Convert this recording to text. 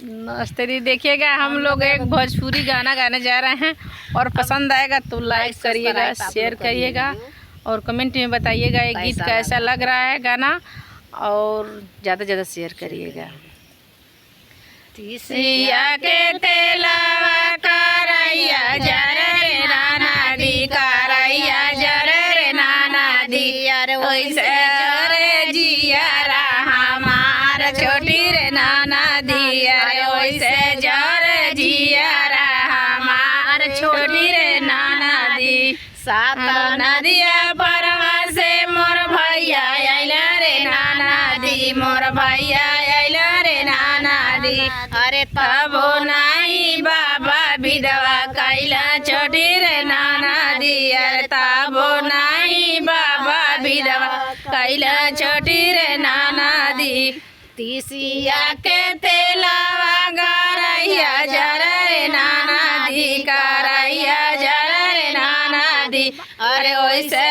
नमस्ते दी। देखिएगा हम लोग एक भोजपुरी गाना गाने जा रहे हैं और पसंद आएगा तो लाइक करिएगा, शेयर करिएगा और कमेंट में बताइएगा ये गीत कैसा लग रहा है गाना, और ज़्यादा से ज़्यादा शेयर करिएगा। तीसिया के तेलावा करैया जरे रे नाना दी, करैया जरे रे नाना दी, ओइसे रे जियारा हमार छोटी रे नाना दी, अरे ओइसे जरे जियारा हमार छोटी रे नाना दी। सात नदिया परवा से मोर भैया आइला रे नाना दी, मोर भैया आइला रे नाना दी, अरे तबो नाही बाबा विधवा कैला छोटी रे नाना दी, अरे तबो नाही बाबा विधवा कैला छोटी रे नाना दी। तीसिया के तेलावा गरैया जरे रे नाना दी, करैया जरे रे नाना दी, अरे ओइसे